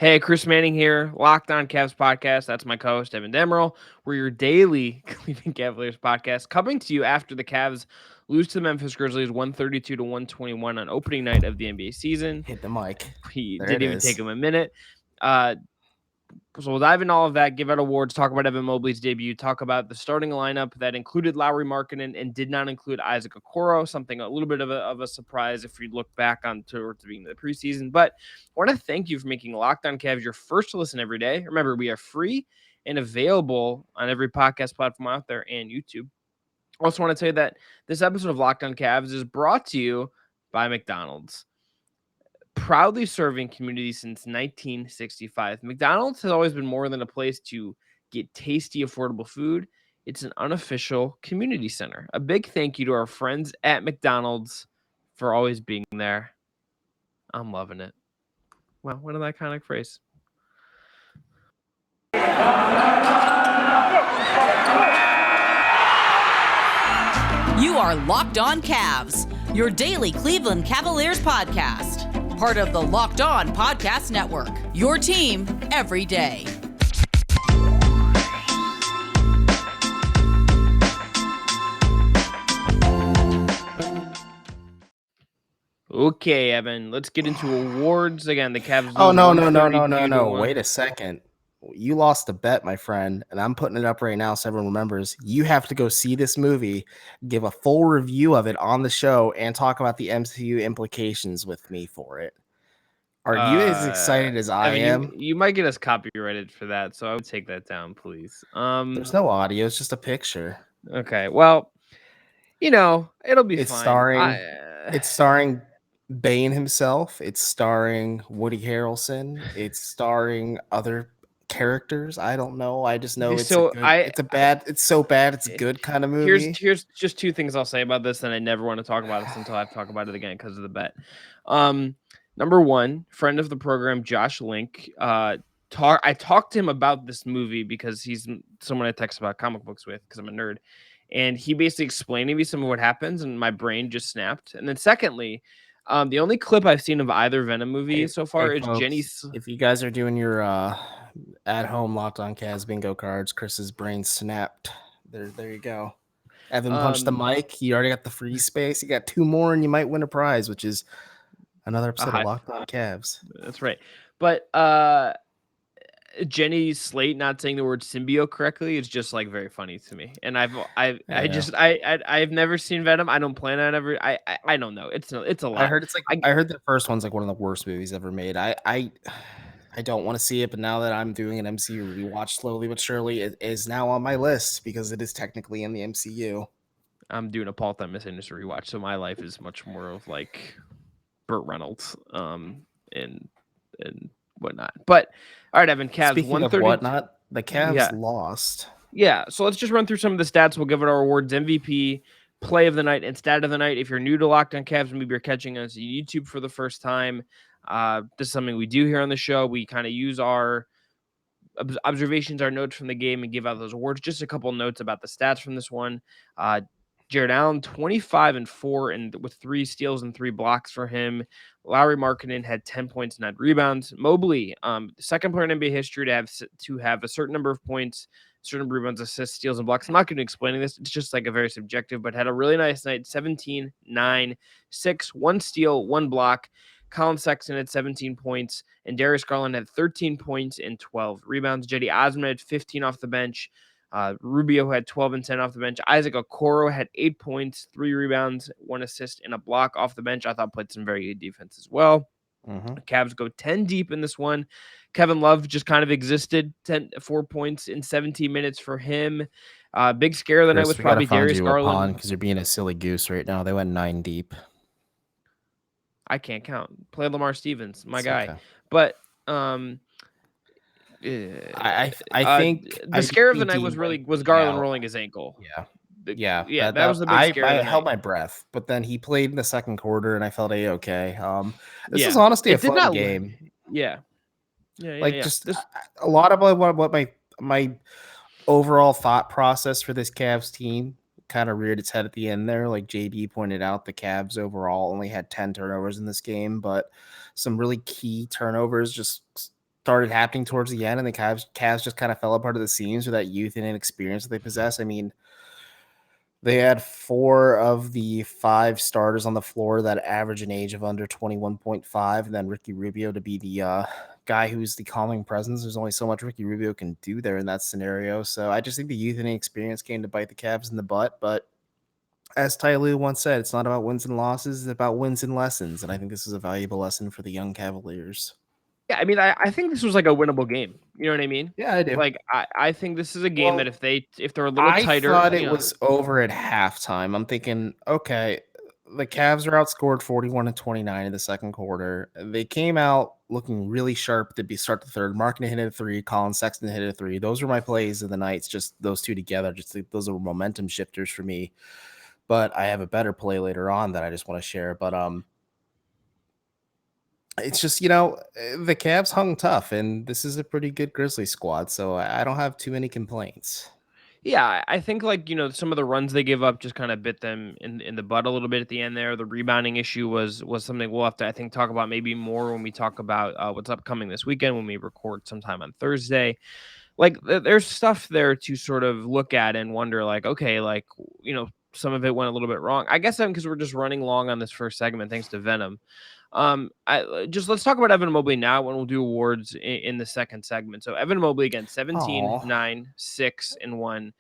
Hey, Chris Manning here, Locked On Cavs podcast. That's my co-host, Evan Demerol. We're your daily Cleveland Cavaliers podcast, coming to you after the Cavs lose to the Memphis Grizzlies 132 to 121 on opening night of the NBA season. Hit the mic. He There didn't it even is. take him a minute. So we'll dive into all of that, give out awards, talk about Evan Mobley's debut, talk about the starting lineup that included Lauri Markkanen and did not include Isaac Okoro, something a little bit of a surprise if we look back on towards the beginning of the preseason. But I want to thank you for making Locked On Cavs your first to listen every day. Remember, we are free and available on every podcast platform out there and YouTube. I also want to tell you that this episode of Locked On Cavs is brought to you by McDonald's. Proudly serving communities since 1965. McDonald's has always been more than a place to get tasty, affordable food. It's an unofficial community center. A big thank you to our friends at McDonald's for always being there. I'm loving it. Wow, what an iconic phrase. You are Locked On Cavs, your daily Cleveland Cavaliers podcast. Part of the Locked On Podcast Network, your team every day. Okay, Evan, let's get into awards. Again, the Cavs. Oh, no. Wait a second. You lost a bet, my friend, and I'm putting it up right now so everyone remembers. You have to go see this movie, give a full review of it on the show, and talk about the MCU implications with me for it. Are you as excited as I am? You might get us copyrighted for that, so I would take that down, please. There's no audio; it's just a picture. Okay, well, it'll be fine. It's starring Bane himself. It's starring Woody Harrelson. It's starring other characters. I don't know. I just know it's so bad. It's a good kind of movie. Here's just two things I'll say about this, and I never want to talk about this until I talk about it again because of the bet. Number one, friend of the program, Josh Link. I talked to him about this movie because he's someone I text about comic books with because I'm a nerd, and he basically explained to me some of what happens, and my brain just snapped. And then secondly, the only clip I've seen of either Venom movie so far is folks, Jenny's. If you guys are doing your at-home Locked On Cavs bingo cards, Chris's brain snapped. There you go. Evan punched the mic. You already got the free space. You got two more, and you might win a prize, which is another episode of Locked On Cavs. That's right. But Jenny Slate not saying the word symbiote correctly is just like very funny to me. And I've never seen Venom. I don't plan on ever. I don't know. It's a lot. I heard the first one's like one of the worst movies ever made. I don't want to see it, but now that I'm doing an MCU rewatch slowly but surely, it is now on my list because it is technically in the MCU. I'm doing a Paul Thomas Anderson rewatch, so my life is much more of like Burt Reynolds, and whatnot. But all right, Evan, Cavs. Speaking of whatnot, the Cavs lost. Yeah, so let's just run through some of the stats. We'll give it our awards: MVP, play of the night, and stat of the night. If you're new to Locked On Cavs, maybe you're catching us on YouTube for the first time. This is something we do here on the show. We kind of use our observations, our notes from the game, and give out those awards. Just a couple notes about the stats from this one. Jared Allen, 25-4, and with 3 steals and 3 blocks for him. Lauri Markkanen had 10 points and 9 rebounds. Mobley, second player in NBA history to have a certain number of points, certain rebounds, assists, steals, and blocks. I'm not going to explain this. It's just like a very subjective, but had a really nice night. 17, 9, 6, 1 steal, 1 block. Colin Sexton had 17 points, and Darius Garland had 13 points and 12 rebounds. Cedi Osman had 15 off the bench. Rubio had 12 and 10 off the bench. Isaac Okoro had 8 points, 3 rebounds, 1 assist, and a block off the bench. I thought played some very good defense as well. The Cavs go 10 deep in this one. Kevin Love just kind of existed. 4 points in 17 minutes for him. Big scare of the night was probably Darius Garland. Because you're being a silly goose right now. They went 9 deep. I can't count. Play Lamar Stevens, my guy. Okay. But I think the scare of the night was Garland rolling his ankle. Yeah. That was the big scare. I held my breath, but then he played in the second quarter, and I felt okay. This is honestly a fun game. A lot of what my overall thought process for this Cavs team kind of reared its head at the end there. Like JB pointed out, the Cavs overall only had 10 turnovers in this game, but some really key turnovers just started happening towards the end, and the Cavs just kind of fell apart at the seams with that youth and inexperience that they possess. I mean, they had 4 of the 5 starters on the floor that average an age of under 21.5, and then Ricky Rubio to be the guy who's the calming presence. There's only so much Ricky Rubio can do there in that scenario. So I just think the youth and inexperience came to bite the Cavs in the butt. But as Ty Lue once said, it's not about wins and losses, it's about wins and lessons. And I think this is a valuable lesson for the young Cavaliers. Yeah, I mean, I think this was like a winnable game. You know what I mean? Yeah, I do. Like, I think this is a game that if they're a little I tighter, thought it was over at halftime. I'm thinking, okay, the Cavs are outscored 41-29 in the second quarter. They came out looking really sharp to start the third. Markin hit a 3, Colin Sexton hit a 3. Those were my plays of the nights. Just those two together. Those are momentum shifters for me. But I have a better play later on that I just want to share. But it's just, the Cavs hung tough, and this is a pretty good Grizzlies squad, so I don't have too many complaints. Yeah, I think some of the runs they give up just kind of bit them in the butt a little bit at the end there. The rebounding issue was something we'll have to, I think, talk about maybe more when we talk about what's upcoming this weekend when we record sometime on Thursday. Like there's stuff there to sort of look at and wonder, like, okay, like, some of it went a little bit wrong. I guess because we're just running long on this first segment thanks to Venom. Let's talk about Evan Mobley now when we'll do awards in the second segment. So Evan Mobley again, 17, 9, 6, and 1.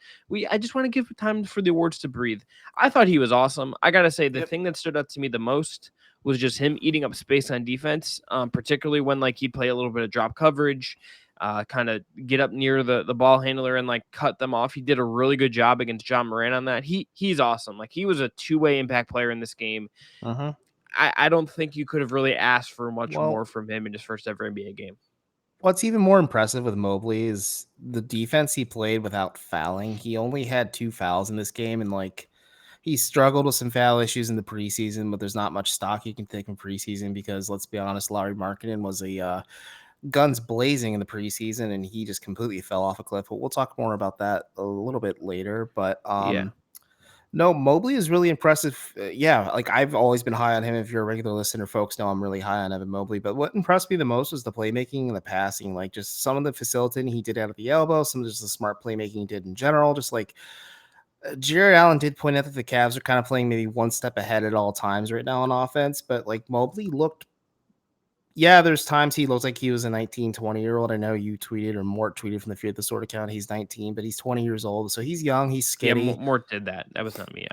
I just want to give time for the awards to breathe. I thought he was awesome. I got to say, the thing that stood out to me the most was just him eating up space on defense, particularly when he'd play a little bit of drop coverage, kind of get up near the ball handler and cut them off. He did a really good job against John Moran on that. He's awesome. He was a two-way impact player in this game. I don't think you could have really asked for much more from him in his first ever NBA game. What's even more impressive with Mobley is the defense he played without fouling. He only had 2 fouls in this game, and he struggled with some foul issues in the preseason, but there's not much stock you can take in preseason because, let's be honest, Lauri Markkanen was a guns blazing in the preseason, and he just completely fell off a cliff. But we'll talk more about that a little bit later. But no, Mobley is really impressive. I've always been high on him. If you're a regular listener, folks know I'm really high on Evan Mobley. But what impressed me the most was the playmaking and the passing. Just some of the facilitating he did out of the elbow, some of just the smart playmaking he did in general. Just Jared Allen did point out that the Cavs are kind of playing maybe one step ahead at all times right now on offense. But Mobley looked, there's times he looks like he was a 19, 20-year-old. I know you tweeted, or Mort tweeted from the Fear the Sword account. He's 19, but he's 20 years old. So he's young. He's skinny. Yeah, Mort did that. That was not me.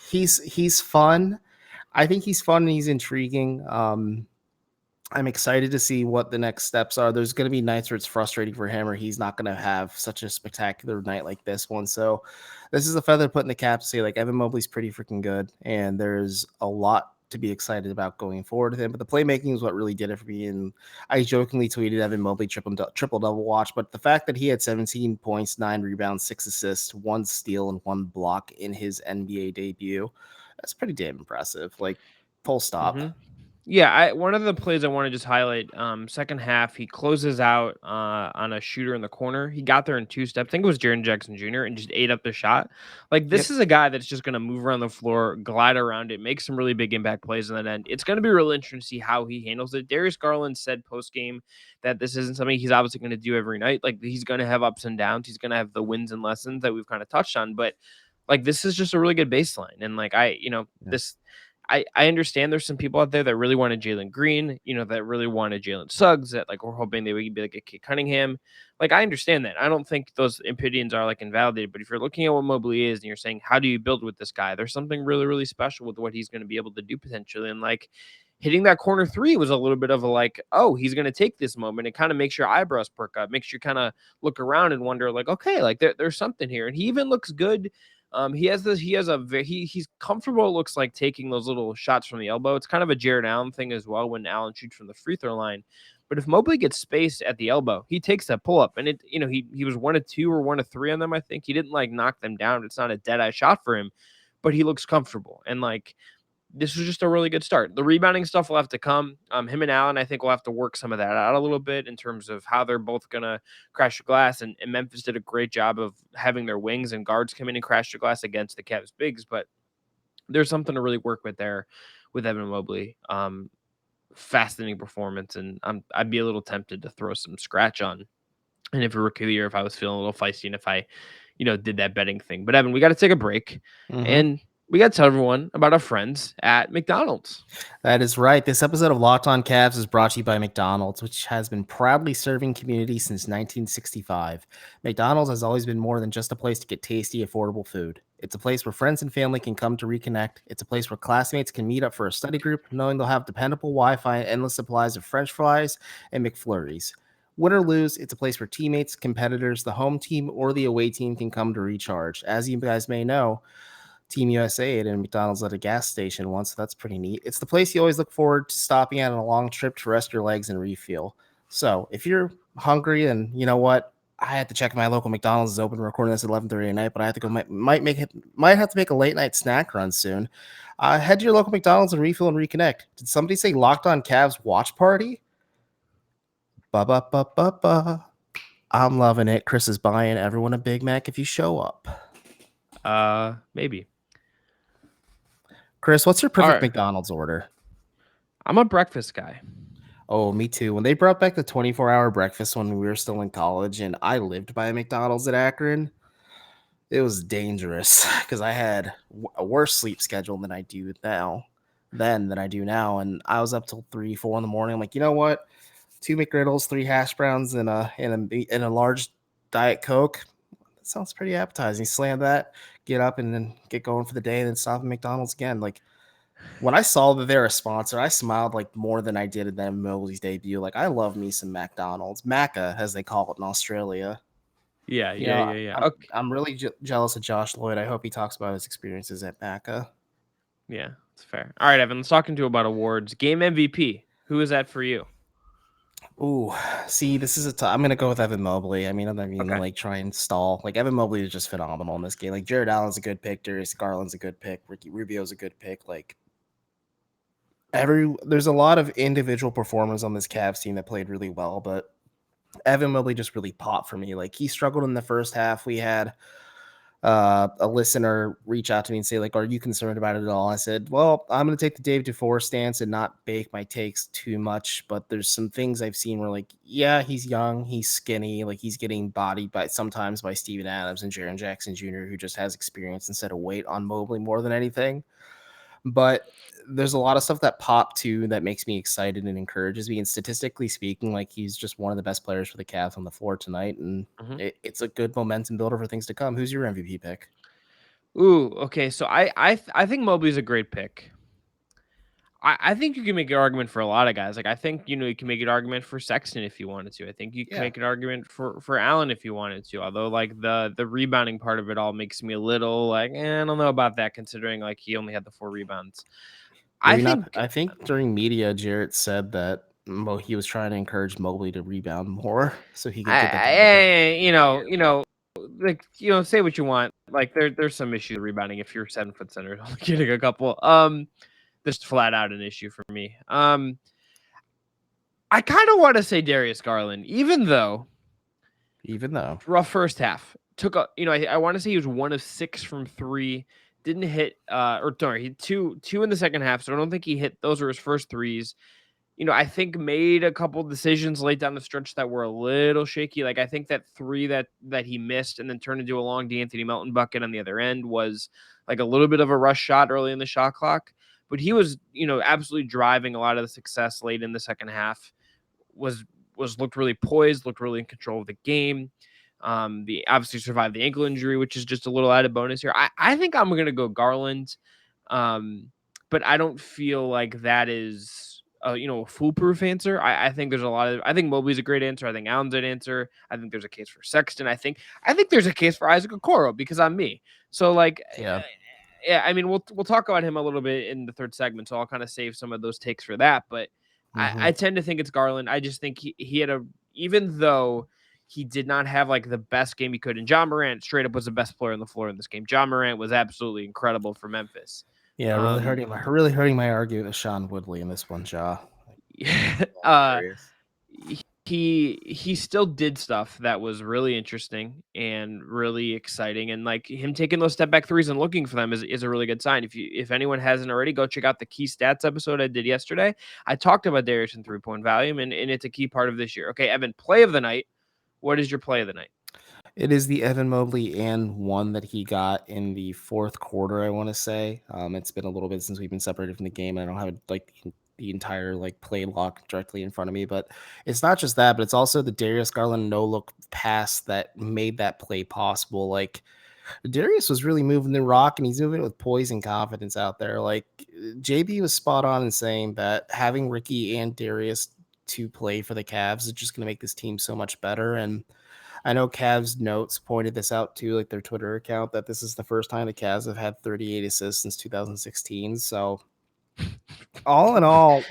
He's fun. I think he's fun and he's intriguing. I'm excited to see what the next steps are. There's going to be nights where it's frustrating for him, or he's not going to have such a spectacular night like this one. So this is a feather put in the cap to say Evan Mobley's pretty freaking good, and there's a lot to be excited about going forward with him. But the playmaking is what really did it for me. And I jokingly tweeted Evan Mobley triple double watch, but the fact that he had 17 points, 9 rebounds, 6 assists, 1 steal, and 1 block in his NBA debut, that's pretty damn impressive. Full stop. Mm-hmm. Yeah, one of the plays I want to just highlight, second half, he closes out on a shooter in the corner. He got there in 2 steps. I think it was Jaren Jackson Jr. and just ate up the shot. This is a guy that's just going to move around the floor, glide around it, make some really big impact plays in that end. It's going to be really interesting to see how he handles it. Darius Garland said post-game that this isn't something he's obviously going to do every night. He's going to have ups and downs. He's going to have the wins and lessons that we've kind of touched on. But this is just a really good baseline. And I understand there's some people out there that really wanted Jalen Green, that really wanted Jalen Suggs, that we're hoping they would be a Kate Cunningham. I understand that. I don't think those opinions are invalidated, but if you're looking at what Mobley is and you're saying, how do you build with this guy? There's something really, really special with what he's going to be able to do potentially. And hitting that corner 3 was a little bit of a he's going to take this moment. It kind of makes your eyebrows perk up, makes you kind of look around and wonder okay, there's something here. And he even looks good. He's comfortable, it looks like, taking those little shots from the elbow. It's kind of a Jared Allen thing as well when Allen shoots from the free throw line. But if Mobley gets space at the elbow, he takes that pull up, and he was 1 of 2 or 1 of 3 on them. I think he didn't knock them down. It's not a dead eye shot for him, but he looks comfortable. And this was just a really good start. The rebounding stuff will have to come. Him and Allen, I think, will have to work some of that out a little bit in terms of how they're both going to crash the glass. And Memphis did a great job of having their wings and guards come in and crash the glass against the Cavs bigs. But there's something to really work with there with Evan Mobley. fascinating performance, and I'd be a little tempted to throw some scratch on. And if a rookie of the year, if I was feeling a little feisty, and if I, did that betting thing. But Evan, we got to take a break, and we got to tell everyone about our friends at McDonald's. That is right. This episode of Locked On Cavs is brought to you by McDonald's, which has been proudly serving community since 1965. McDonald's has always been more than just a place to get tasty, affordable food. It's a place where friends and family can come to reconnect. It's a place where classmates can meet up for a study group, knowing they'll have dependable Wi-Fi and endless supplies of French fries and McFlurries. Win or lose, it's a place where teammates, competitors, the home team, or the away team can come to recharge. As you guys may know, Team USA ate in McDonald's at a gas station once, so that's pretty neat. It's the place you always look forward to stopping at on a long trip to rest your legs and refuel. So if you're hungry, and you know what, I had to check my local McDonald's is open. We're recording this at 11:30 at night, but I have to go. Might have to make a late night snack run soon. Head to your local McDonald's and refill and reconnect. Did somebody say Locked On Cavs watch party? Ba. I'm loving it. Chris is buying everyone a Big Mac if you show up. Maybe. Chris, what's your perfect McDonald's order? I'm a breakfast guy. Oh, me too. When they brought back the 24-hour breakfast when we were still in college and I lived by a McDonald's at Akron, it was dangerous because I had a worse sleep schedule than I do now. And I was up till 3-4 in the morning. I'm like, you know what? 2 McGriddles, 3 hash browns, and a large Diet Coke. That sounds pretty appetizing. Slam that, get up, and then get going for the day, and then stop at McDonald's again. Like, when I saw that they're a sponsor, I smiled like more than I did at Evan Mobley's debut. Like, I love me some McDonald's, Macca as they call it in Australia. Yeah. Okay. I'm really jealous of Josh Lloyd. I hope he talks about his experiences at Macca. Yeah, it's fair. All right, Evan, let's talk into about awards. Game MVP. Who is that for you? Ooh, see, this is I'm gonna go with Evan Mobley. I mean, I'm not even gonna try and stall. Like, Evan Mobley is just phenomenal in this game. Like, Jared Allen's a good pick, Darius Garland's a good pick, Ricky Rubio's a good pick. Like, there's a lot of individual performers on this Cavs team that played really well, but Evan Mobley just really popped for me. Like, he struggled in the first half. We had a listener reach out to me and say, like, are you concerned about it at all? I said, well, I'm going to take the Dave DeFore stance and not bake my takes too much, but there's some things I've seen where, like, yeah, he's young, he's skinny, like, he's getting bodied sometimes by Steven Adams and Jaren Jackson Jr., who just has experience instead of weight on Mobley more than anything. But there's a lot of stuff that popped too that makes me excited and encourages me. And statistically speaking, like, he's just one of the best players for the Cavs on the floor tonight. And it's a good momentum builder for things to come. Who's your MVP pick? Ooh, okay. So I think Mobley's a great pick. I think you can make an argument for a lot of guys. Like, I think, you can make an argument for Sexton if you wanted to. I think you can make an argument for Allen if you wanted to. Although, like, the rebounding part of it all makes me a little like, I don't know about that, considering, like, he only had the 4 rebounds. I think during media, Jarrett said that he was trying to encourage Mobley to rebound more so he could get that. Say what you want. Like, there's some issue with rebounding if you're 7 foot center, only getting a couple. Just flat out an issue for me. I kind of want to say Darius Garland, even though rough first half took I want to say he was 1 of 6 from 3. Didn't hit, he hit two in the second half, so I don't think he hit. Those were his first threes. I think made a couple decisions late down the stretch that were a little shaky. Like, I think that 3 that he missed and then turned into a long D'Anthony Melton bucket on the other end was like a little bit of a rush shot early in the shot clock. But he was, absolutely driving a lot of the success late in the second half. Looked really poised, looked really in control of the game. They obviously survived the ankle injury, which is just a little added bonus here. I think I'm going to go Garland, but I don't feel like that is a foolproof answer. I think there's I think Mobley's a great answer. I think Allen's an answer. I think there's a case for Sexton. I think there's a case for Isaac Okoro because I'm me. So, like, yeah, I mean, we'll talk about him a little bit in the third segment, so I'll kind of save some of those takes for that. But I tend to think it's Garland. I just think he had even though he did not have like the best game he could, and John Morant straight up was the best player on the floor in this game. John Morant was absolutely incredible for Memphis. Yeah, really hurting my argument with Sean Woodley in this one, Ja. he still did stuff that was really interesting and really exciting, and like him taking those step back threes and looking for them is a really good sign. If anyone hasn't already, go check out the key stats episode I did yesterday. I talked about Darius and 3-point volume, and it's a key part of this year. Okay, Evan, play of the night. What is your play of the night? It is the Evan Mobley and one that he got in the fourth quarter, I want to say. It's been a little bit since we've been separated from the game. I don't have like the entire like play lock directly in front of me, but it's not just that, but it's also the Darius Garland no look pass that made that play possible. Like Darius was really moving the rock, and he's moving it with poise and confidence out there. Like JB was spot on in saying that having Ricky and Darius to play for the Cavs is just going to make this team so much better. And I know Cavs Notes pointed this out too, like their Twitter account, that this is the first time the Cavs have had 38 assists since 2016. So, all in all,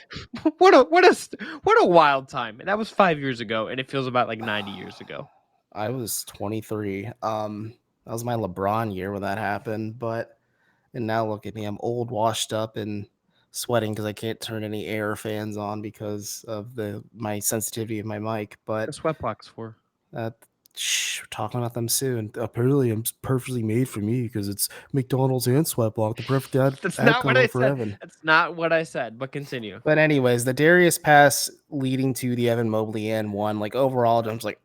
what a wild time! And that was 5 years ago, and it feels about like 90 years ago. I was 23. That was my LeBron year when that happened. And now look at me, I'm old, washed up, and sweating because I can't turn any air fans on because of my sensitivity of my mic. But The SweatBlock's for. We're talking about them soon. Apparently, I'm perfectly made for me because it's McDonald's and SweatBlock, the perfect That's not what I for said. Evan. That's not what I said. But continue. But anyways, the Darius pass leading to the Evan Mobley and one, like overall, I was like,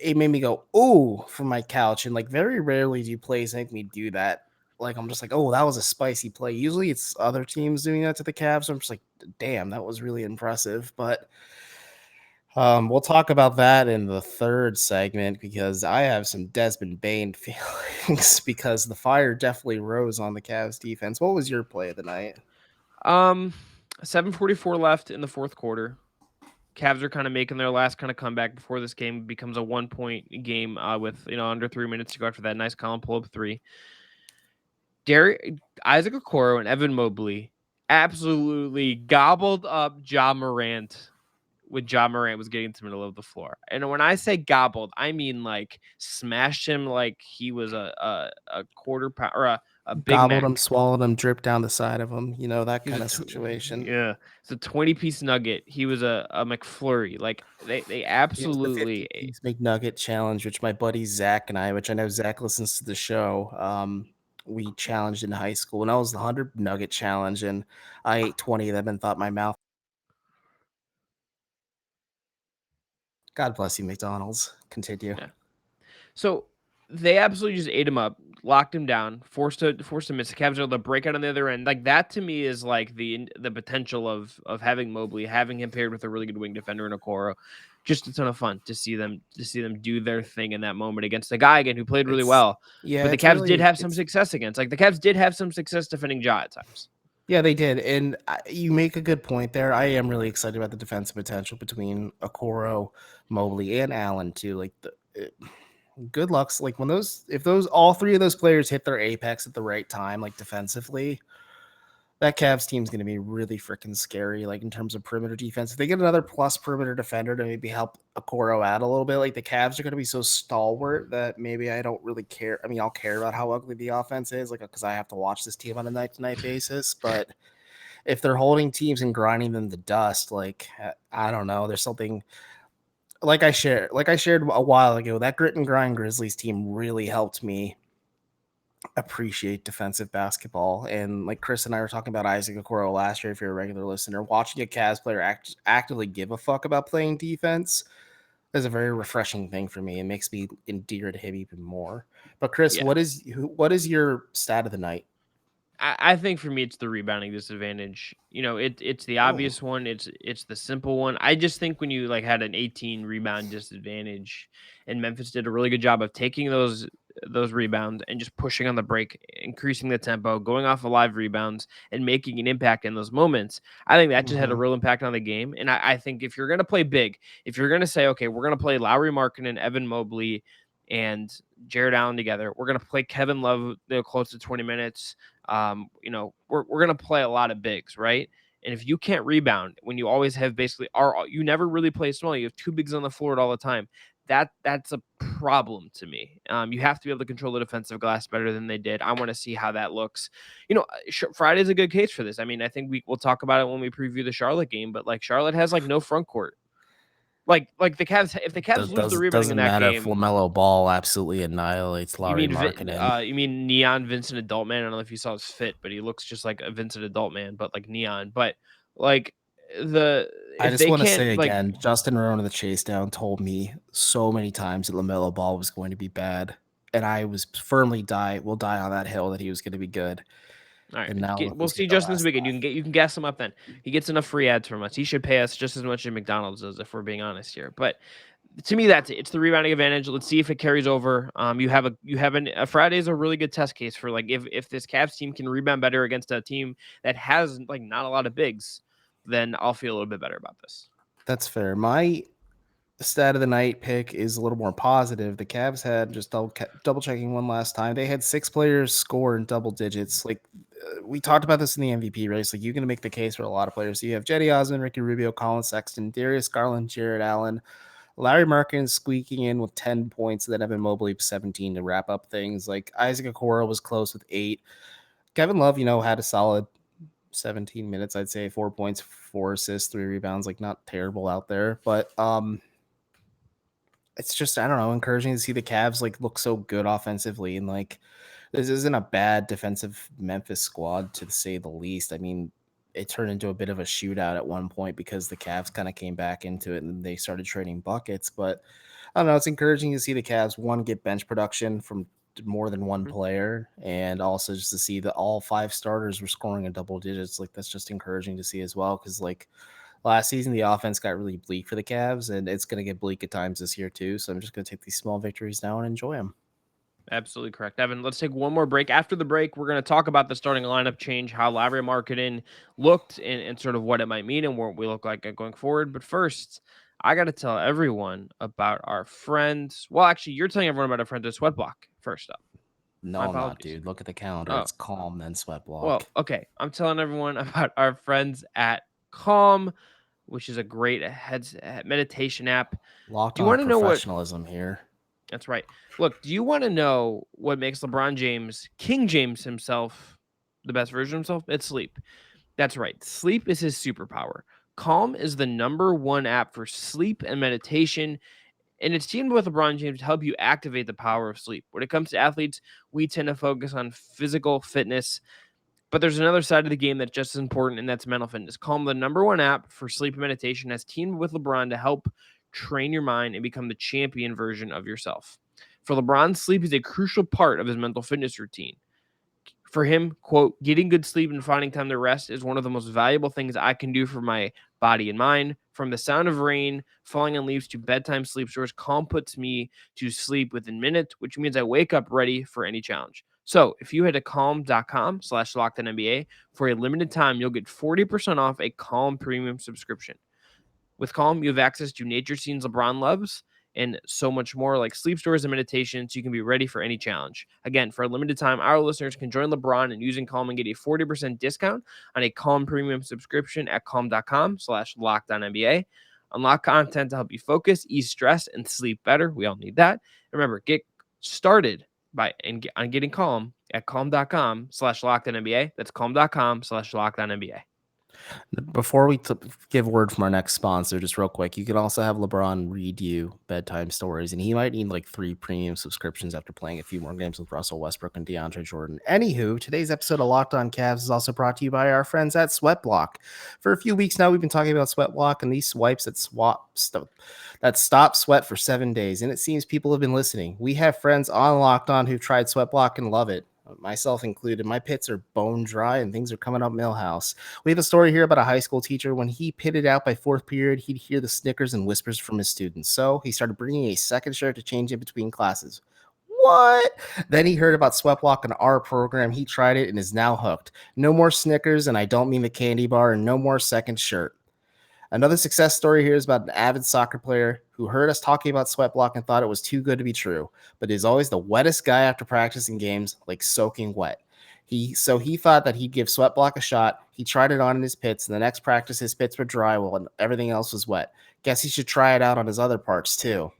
it made me go ooh from my couch, and like very rarely do plays make me do that. Like I'm just like, oh, that was a spicy play. Usually it's other teams doing that to the Cavs. So I'm just like, damn, that was really impressive. But we'll talk about that in the third segment because I have some Desmond Bane feelings because the fire definitely rose on the Cavs defense. What was your play of the night? 7:44 left in the fourth quarter. Cavs are kind of making their last kind of comeback before this game becomes a 1-point game with under 3 minutes to go after that nice Colin pull-up three. Isaac Okoro and Evan Mobley absolutely gobbled up Ja Morant when Ja Morant was getting to the middle of the floor. And when I say gobbled, I mean like smashed him like he was a quarter pound or a Big Gobbled Mac. him, swallowed him, dripped down the side of him. You know, that kind of situation. Yeah. It's a 20-piece nugget. He was a McFlurry. Like they absolutely the 50-piece McNugget challenge, which my buddy Zach and I, which I know Zach listens to the show, we challenged in high school. And that was the 100 nugget challenge. And I ate 20 of them and thought my mouth. God bless you, McDonald's. Continue. Yeah. So they absolutely just ate him up, locked him down, forced him to miss. The Cavs are able to break out on the other end. Like that to me is like the potential of having Mobley, having him paired with a really good wing defender in Okoro. Just a ton of fun to see them do their thing in that moment against a guy again who played really well. Yeah, but the Cavs did have some success against. Like the Cavs did have some success defending Ja at times. Yeah, they did. And you make a good point there. I am really excited about the defensive potential between Okoro, Mobley, and Allen too. Like good luck. Like if all three of those players hit their apex at the right time, like defensively, that Cavs team is going to be really freaking scary. Like in terms of perimeter defense, if they get another plus perimeter defender to maybe help Okoro out a little bit, like the Cavs are going to be so stalwart that maybe I don't really care. I mean, I'll care about how ugly the offense is, like because I have to watch this team on a night-to-night basis. But if they're holding teams and grinding them to dust, like I don't know, there's something. Like I shared a while ago, that grit and grind Grizzlies team really helped me appreciate defensive basketball. And like Chris and I were talking about Isaac Okoro last year, if you're a regular listener, watching a Cavs player actively give a fuck about playing defense is a very refreshing thing for me. It makes me endear to him even more. But Chris, Yeah. what is your stat of the night? I think for me, it's the rebounding disadvantage. It's the obvious one. It's the simple one. I just think when you like had an 18 rebound disadvantage, and Memphis did a really good job of taking those rebounds and just pushing on the break, increasing the tempo, going off of live rebounds, and making an impact in those moments. I think that just had a real impact on the game. And I think if you're going to play big, if you're going to say, okay, we're going to play Lauri Markkanen, Evan Mobley, and Jared Allen together, we're going to play Kevin Love close to 20 minutes. We're going to play a lot of bigs, right? And if you can't rebound when you always have you never really play small, you have two bigs on the floor all the time. That's a problem to me. You have to be able to control the defensive glass better than they did. I want to see how that looks. Friday's a good case for this. I mean, I think we'll talk about it when we preview the Charlotte game, but like Charlotte has like no front court. Like the Cavs, if the Cavs lose the rebounding in that matter game, if LaMelo Ball absolutely annihilates Larry Markkinen. You mean neon Vincent Adult Man? I don't know if you saw his fit, but he looks just like a Vincent Adult Man, but like neon. But like I just want to say again, Justin Rowan of the Chase Down told me so many times that LaMelo Ball was going to be bad, and I was firmly will die on that hill that he was going to be good. All right, and now we'll see Justin this weekend. You can gas him up then. He gets enough free ads from us. He should pay us just as much as McDonald's does, if we're being honest here. But to me, that's it. It's the rebounding advantage. Let's see if it carries over. A Friday is a really good test case for like if this Cavs team can rebound better against a team that has like not a lot of bigs, then I'll feel a little bit better about this. That's fair. My stat of the night pick is a little more positive. The Cavs had, just double checking one last time, they had 6 players score in double digits. Like we talked about this in the MVP race. Like you can make the case for a lot of players. You have Jetty Osman, Ricky Rubio, Colin Sexton, Darius Garland, Jared Allen, Larry Markkinen squeaking in with 10 points, and then Evan Mobley 17 to wrap up things. Like Isaac Okoro was close with 8. Kevin Love, had a solid 17 minutes, I'd say 4 points, 4 assists, 3 rebounds, like not terrible out there. But it's just, I don't know, encouraging to see the Cavs like look so good offensively. And like, this isn't a bad defensive Memphis squad to say the least. I mean, it turned into a bit of a shootout at one point because the Cavs kind of came back into it and they started trading buckets. But I don't know, it's encouraging to see the Cavs, one, get bench production from more than one player, and also just to see that all 5 starters were scoring in double digits. Like that's just encouraging to see as well, because like last season the offense got really bleak for the Cavs, and it's going to get bleak at times this year too. So I'm just going to take these small victories now and enjoy them. Absolutely correct, Evan. Let's take one more break. After the break, we're going to talk about the starting lineup change, how Larry Markkinen looked, and sort of what it might mean and what we look like going forward. But first, I got to tell everyone about our friends. Well, actually, you're telling everyone about our friends at SweatBlock first up. No, I'm not, dude. Look at the calendar. It's Calm, then SweatBlock. Well, okay. I'm telling everyone about our friends at Calm, which is a great meditation app. Locked on professionalism here. That's right. Look, do you want to know what makes LeBron James, King James himself, the best version of himself? It's sleep. That's right. Sleep is his superpower. Calm is the #1 app for sleep and meditation, and it's teamed with LeBron James to help you activate the power of sleep. When it comes to athletes, we tend to focus on physical fitness, but there's another side of the game that's just as important, and that's mental fitness. Calm, the #1 app for sleep and meditation, has teamed with LeBron to help train your mind and become the champion version of yourself. For LeBron, sleep is a crucial part of his mental fitness routine. For him, quote, getting good sleep and finding time to rest is one of the most valuable things I can do for my body and mind. From the sound of rain falling on leaves to bedtime sleep stories, Calm puts me to sleep within minutes, which means I wake up ready for any challenge. So if you head to calm.com/LockedOnNBA for a limited time, you'll get 40% off a Calm premium subscription. With Calm, you have access to nature scenes LeBron loves and so much more, like sleep stories and meditation, so you can be ready for any challenge. Again, for a limited time, our listeners can join LeBron and using Calm and get a 40% discount on a Calm premium subscription at calm.com/LockedOnNBA. Unlock content to help you focus, ease stress, and sleep better. We all need that. And remember, get started on getting Calm at calm.com/LockedOnNBA. That's calm.com/LockedOnNBA. Before we give word from our next sponsor, just real quick, you can also have LeBron read you bedtime stories, and he might need like 3 premium subscriptions after playing a few more games with Russell Westbrook and DeAndre Jordan. Anywho, today's episode of Locked On Cavs is also brought to you by our friends at SweatBlock. For a few weeks now, we've been talking about SweatBlock and these swipes that stop sweat for 7 days, and it seems people have been listening. We have friends on Locked On who've tried SweatBlock and love it. Myself included. My pits are bone dry and things are coming up Millhouse. We have a story here about a high school teacher. When he pitted out by 4th period, he'd hear the snickers and whispers from his students. So he started bringing a second shirt to change in between classes. What? Then he heard about SweatBlock and our program. He tried it and is now hooked. No more Snickers, and I don't mean the candy bar, and no more second shirt. Another success story here is about an avid soccer player who heard us talking about SweatBlock and thought it was too good to be true, but is always the wettest guy after practicing games, like soaking wet. So he thought that he'd give SweatBlock a shot. He tried it on in his pits, and the next practice his pits were dry while everything else was wet. Guess he should try it out on his other parts too.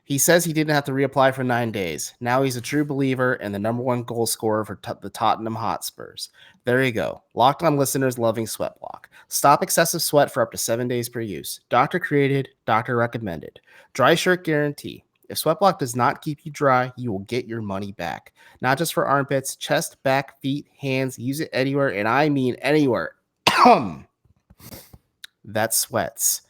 He says he didn't have to reapply for 9 days. Now he's a true believer and the number one goal scorer for the Tottenham Hotspurs. There you go. Locked on listeners loving SweatBlock. Stop excessive sweat for up to 7 days per use. Doctor created, doctor recommended. Dry shirt guarantee. If SweatBlock does not keep you dry, you will get your money back. Not just for armpits, chest, back, feet, hands. Use it anywhere, and I mean anywhere. That sweats.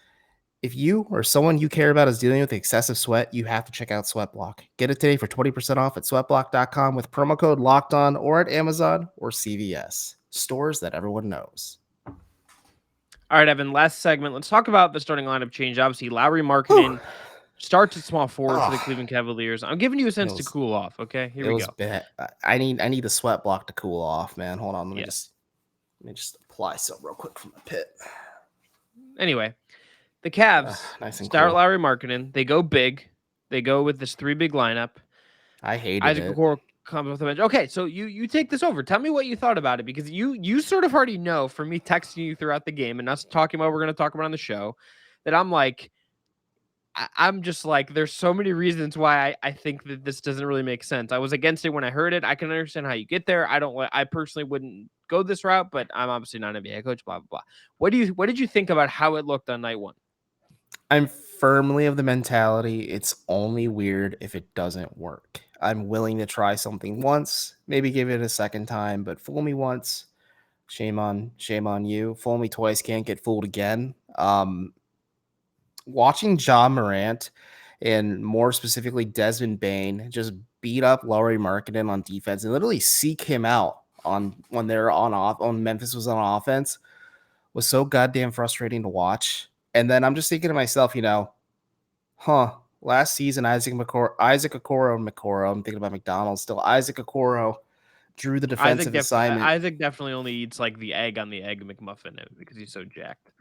If you or someone you care about is dealing with excessive sweat, you have to check out SweatBlock. Get it today for 20% off at sweatblock.com with promo code LOCKEDON or at Amazon or CVS. Stores that everyone knows. All right, Evan, last segment. Let's talk about the starting lineup change. Obviously, Lauri Markkanen starts at small forward for the Cleveland Cavaliers. I'm giving you a sense to cool off, okay? Here we go. Bad. I need the SweatBlock to cool off, man. Hold on. Let me just apply some real quick from the pit. Anyway, the Cavs start cool. Lauri Markkanen. They go big. They go with this 3 big lineup. I hated Isaac it. Okoro comes off the bench. Okay, so you take this over. Tell me what you thought about it, because you sort of already know from me texting you throughout the game and us talking about what we're going to talk about on the show that I'm just like, there's so many reasons why I think that this doesn't really make sense. I was against it when I heard it. I can understand how you get there. I personally wouldn't go this route, but I'm obviously not an NBA coach, blah, blah, blah. What did you think about how it looked on night one? I'm firmly of the mentality it's only weird if it doesn't work. I'm willing to try something once, maybe give it a second time, but fool me once, shame on you. Fool me twice, can't get fooled again. Watching Ja Morant and more specifically Desmond Bane just beat up Lauri Markkanen on defense and literally seek him out when they're on Memphis was on offense was so goddamn frustrating to watch. And then I'm just thinking to myself, last season Isaac Okoro, I'm thinking about McDonald's still. Isaac Okoro drew the defensive assignment. Isaac definitely only eats like the egg on the egg McMuffin because he's so jacked.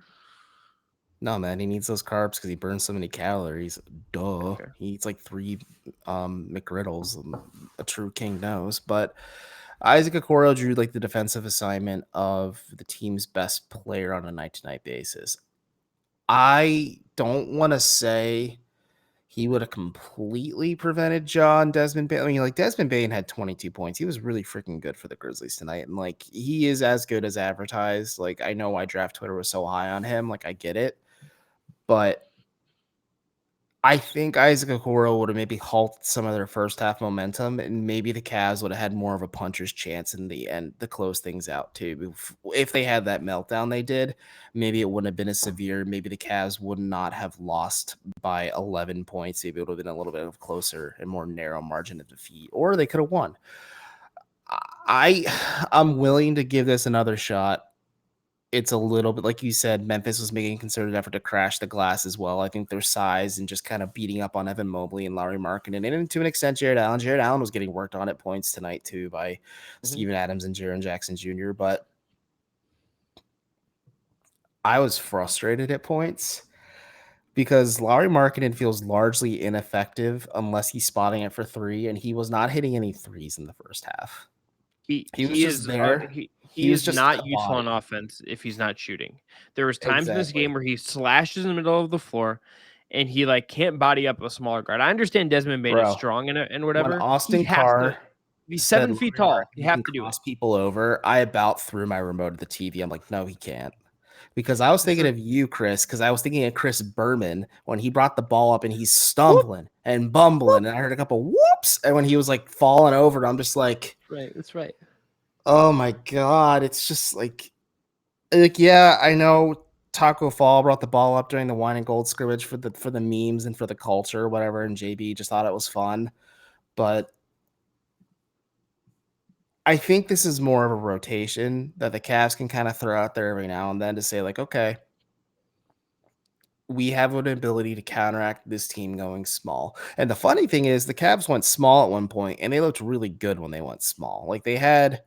No, man, he needs those carbs because he burns so many calories. Duh. Okay. He eats like 3 McGriddles. A true king knows. But Isaac Okoro drew like the defensive assignment of the team's best player on a night-to-night basis. I don't want to say he would have completely prevented Ja and Desmond Bane. I mean, like, Desmond Bane had 22 points. He was really freaking good for the Grizzlies tonight. And, like, he is as good as advertised. Like, I know why Draft Twitter was so high on him. Like, I get it. But I think Isaac Okoro would have maybe halted some of their first half momentum, and maybe the Cavs would have had more of a puncher's chance in the end to close things out too. If they had that meltdown they did, maybe it wouldn't have been as severe. Maybe the Cavs would not have lost by 11 points. Maybe it would have been a little bit of closer and more narrow margin of defeat, or they could have won. I'm willing to give this another shot. It's a little bit, like you said, Memphis was making a concerted effort to crash the glass as well. I think their size and just kind of beating up on Evan Mobley and Lauri Markkanen, and to an extent, Jared Allen. Jared Allen was getting worked on at points tonight too by Steven Adams and Jaren Jackson Jr., but I was frustrated at points because Lauri Markkanen feels largely ineffective unless he's spotting it for 3, and he was not hitting any threes in the first half. He was just there. He is just not useful on offense if he's not shooting. There was times in this game where he slashes in the middle of the floor and he like can't body up a smaller guard. I understand Desmond Bane is strong and whatever. When Austin Carr, he's 7 feet tall. You have to do it. People over. I about threw my remote at the TV. I'm like, no, he can't. Because I was thinking of you, Chris, because I was thinking of Chris Berman when he brought the ball up and he's stumbling and bumbling. And I heard a couple whoops. And when he was like falling over, I'm just like, right, that's right. Oh my God. It's just like, yeah, I know Taco Fall brought the ball up during the wine and gold scrimmage for the memes and for the culture, whatever. And JB just thought it was fun. But I think this is more of a rotation that the Cavs can kind of throw out there every now and then to say like, okay, we have an ability to counteract this team going small. And the funny thing is the Cavs went small at one point and they looked really good when they went small. Like they had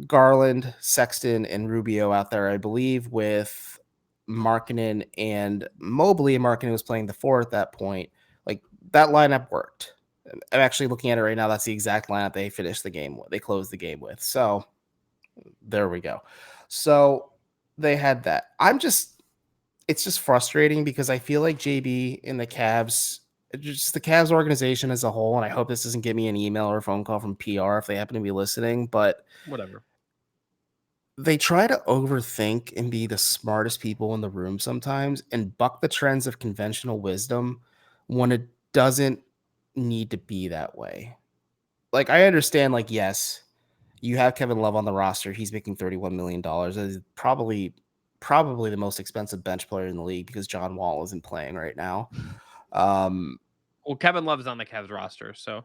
Garland, Sexton, and Rubio out there, I believe, with Markkanen and Mobley. Markkanen was playing the 4 at that point. Like that lineup worked. I'm actually looking at it right now. That's the exact lineup they finished the game with. They closed the game with. So there we go. So they had that. it's just frustrating because I feel like JB and the Cavs, just the Cavs organization as a whole, and I hope this doesn't get me an email or a phone call from PR if they happen to be listening, but Whatever. they try to overthink and be the smartest people in the room sometimes and buck the trends of conventional wisdom when it doesn't need to be that way. Like, I understand, like, yes, you have Kevin Love on the roster. He's making $31 million. That is probably the most expensive bench player in the league because John Wall isn't playing right now. Well, Kevin Love is on the Cavs roster, so.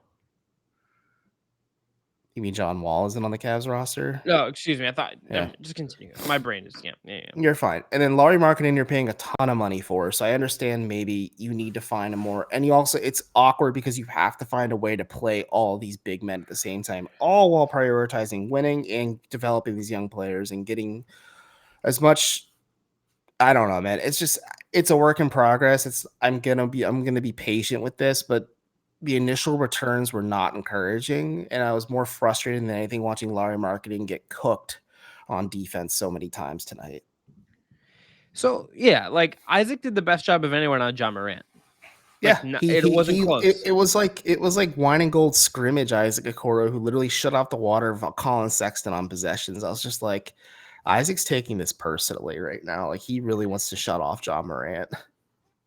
You mean John Wall isn't on the Cavs roster? No, excuse me. I thought. Yeah. Just continue. My brain is yeah. You're fine. And then Lauri Markkanen, you're paying a ton of money for. So I understand maybe you need to find a more. And you also, it's awkward because you have to find a way to play all these big men at the same time, all while prioritizing winning and developing these young players and getting as much. I don't know, man. It's a work in progress. I'm gonna be patient with this, but the initial returns were not encouraging, and I was more frustrated than anything watching Lauri Markkanen get cooked on defense so many times tonight. So yeah, like Isaac did the best job of anyone on John Morant. Like, yeah, it wasn't close. It was like wine and gold scrimmage Isaac Okoro, who literally shut off the water of Colin Sexton on possessions. I was just like, Isaac's taking this personally right now. Like, he really wants to shut off John Morant.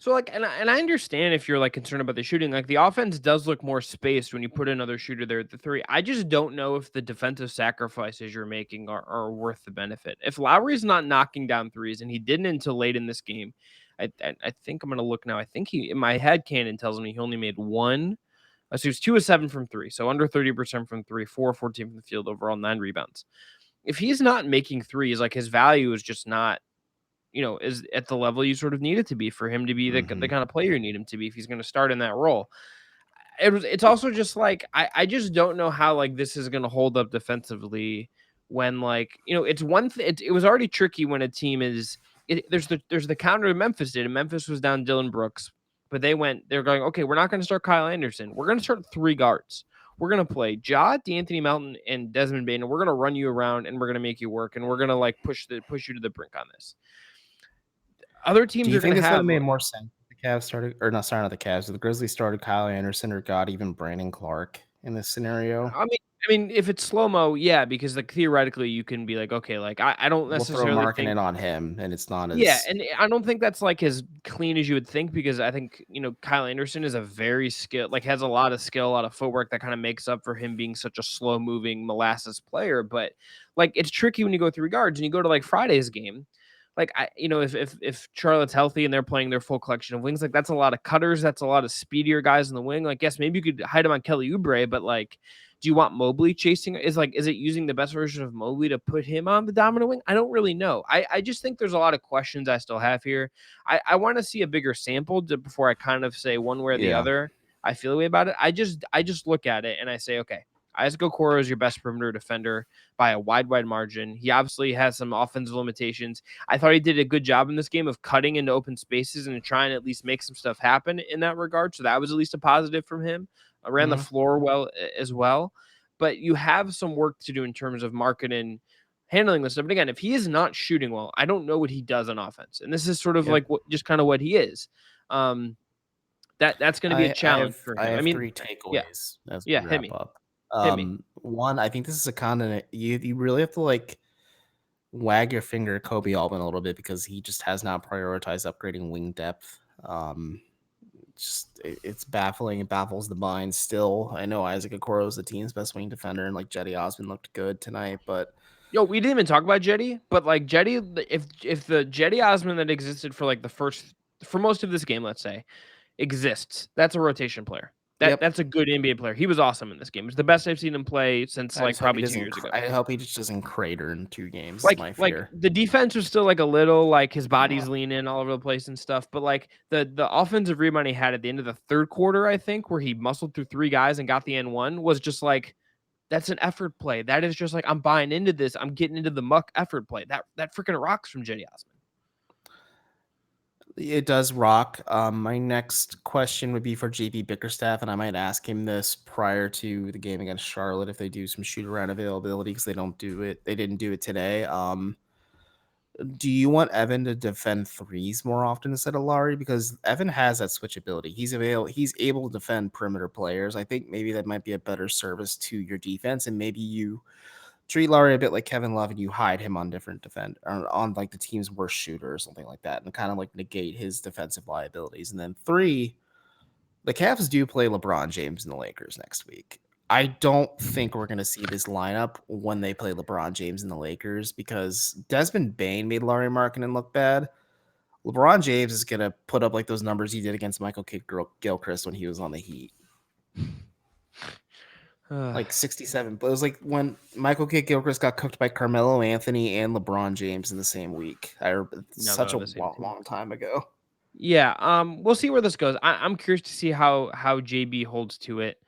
So like, and I understand if you're like concerned about the shooting. Like, the offense does look more spaced when you put another shooter there at the three. I just don't know if the defensive sacrifices you're making are worth the benefit. If Lowry's not knocking down threes, and he didn't until late in this game, I think I'm gonna look now. I think he, in my head canon, tells me he only made one. So he was 2 of 7 from three, so under 30% from three, 4 of 14 from the field, overall 9 rebounds. If he's not making threes, like, his value is just not, is at the level you sort of need it to be for him to be the kind of player you need him to be if he's going to start in that role. It's also just like, I just don't know how, like, this is going to hold up defensively when, like, it's one thing. It was already tricky when a team is, there's the counter Memphis did, and Memphis was down Dylan Brooks, but they're going, okay, we're not going to start Kyle Anderson. We're going to start 3 guards. We're going to play Ja, D'Anthony Melton, and Desmond Bane, and we're going to run you around, and we're going to make you work, and we're going to, like, push you to the brink on this. Other teams are going to have. Would have made more sense if the Cavs started, or not the Cavs, the Grizzlies started Kyle Anderson or got even Brandon Clark in this scenario? I mean, if it's slow-mo, yeah, because, like, theoretically you can be like, okay, like, I don't necessarily we'll throw Markkanen on him, and it's not as. Yeah, and I don't think that's, like, as clean as you would think, because I think, Kyle Anderson is a very skilled, like, has a lot of skill, a lot of footwork that kind of makes up for him being such a slow-moving molasses player. But, like, it's tricky when you go 3 guards and you go to, like, Friday's game. Like, if Charlotte's healthy and they're playing their full collection of wings, like, that's a lot of cutters, that's a lot of speedier guys in the wing. Like, yes, maybe you could hide him on Kelly Oubre, but, like, do you want Mobley chasing? Is it using the best version of Mobley to put him on the dominant wing? I don't really know. I just think there's a lot of questions I still have here. I want to see a bigger sample before I kind of say one way or the other I feel a way about it. I just look at it and I say, okay, Isaac Okoro is your best perimeter defender by a wide margin. He obviously has some offensive limitations. I thought he did a good job in this game of cutting into open spaces and trying to at least make some stuff happen in that regard. So that was at least a positive from him. Ran the floor well as well. But you have some work to do in terms of marketing, handling this stuff. But again, if he is not shooting well, I don't know what he does on offense. And this is sort of like just kind of what he is. That's going to be a challenge for him. I have 3 takeaways as we wrap up. One, I think this is a kind you really have to, like, wag your finger at Kobe Altman a little bit because he just has not prioritized upgrading wing depth. It's baffling. It baffles the mind still. I know Isaac Okoro is the team's best wing defender, and, like, Jetty Osman looked good tonight, but we didn't even talk about Jetty, but, like, Jetty, if the Jetty Osman that existed for, like, for most of this game, let's say, exists, that's a rotation player. That's a good NBA player. He was awesome in this game. It's the best I've seen him play since, like, probably 2 years ago. I hope he just doesn't crater in 2 games. Like the defense was still, like, a little, like, his body's leaning all over the place and stuff. But, like, the offensive rebound he had at the end of the third quarter, I think, where he muscled through 3 guys and got the N1, was just like, that's an effort play. That is just like, I'm buying into this. I'm getting into the muck effort play. That freaking rocks from Jetty Osman. It does rock. My next question would be for JB Bickerstaff, and I might ask him this prior to the game against Charlotte if they do some shoot around availability because they don't do it. They didn't do it today. Do you want Evan to defend threes more often instead of Laurie? Because Evan has that switchability. He's able to defend perimeter players. I think maybe that might be a better service to your defense, and maybe you treat Laurie a bit like Kevin Love and you hide him on different on like the team's worst shooter or something like that, and kind of like negate his defensive liabilities. And then 3, the Cavs do play LeBron James and the Lakers next week. I don't think we're going to see this lineup when they play LeBron James and the Lakers because Desmond Bane made Lauri Markkanen look bad. LeBron James is going to put up like those numbers he did against Michael Gilchrist when he was on the Heat. Like 67. But it was like when Michael Gilchrist got cooked by Carmelo Anthony and LeBron James in the same week. Such a long time ago. Yeah, we'll see where this goes. I'm curious to see how JB holds to it.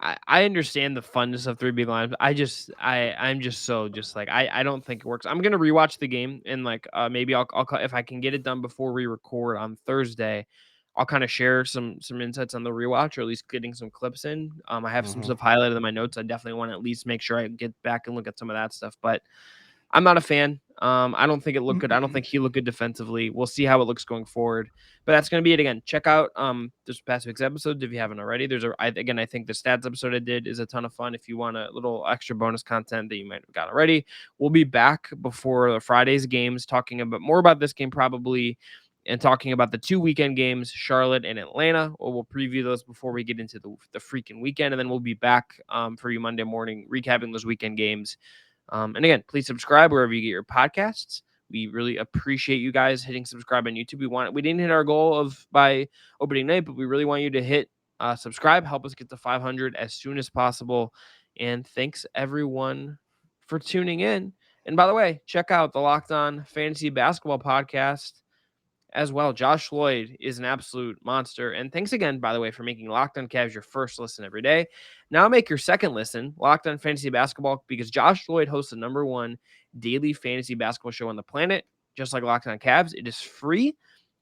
I understand the funness of 3B lines. I'm just like I don't think it works. I'm gonna rewatch the game and like maybe I'll if I can get it done before we record on Thursday. I'll kind of share some insights on the rewatch, or at least getting some clips in. I have some stuff highlighted in my notes. I definitely want to at least make sure I get back and look at some of that stuff. But I'm not a fan. I don't think it looked good. I don't think he looked good defensively. We'll see how it looks going forward. But that's going to be it again. Check out this past week's episode if you haven't already. I think the stats episode I did is a ton of fun. If you want a little extra bonus content that you might have got already, we'll be back before the Friday's games talking more about this game probably, and talking about the 2 weekend games, Charlotte and Atlanta. Or we'll preview those before we get into the freaking weekend. And then we'll be back for you Monday morning, recapping those weekend games. And again, please subscribe wherever you get your podcasts. We really appreciate you guys hitting subscribe on YouTube. We didn't hit our goal by opening night, but we really want you to hit subscribe. Help us get to 500 as soon as possible. And thanks everyone for tuning in. And by the way, check out the Locked On Fantasy Basketball podcast as well. Josh Lloyd is an absolute monster. And thanks again, by the way, for making Locked On Cavs your first listen every day. Now make your second listen, Locked On Fantasy Basketball, because Josh Lloyd hosts the #1 daily fantasy basketball show on the planet. Just like Locked On Cavs, it is free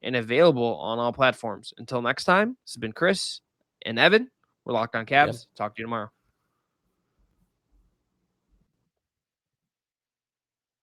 and available on all platforms. Until next time, this has been Chris and Evan. We're Locked On Cavs. Talk to you tomorrow.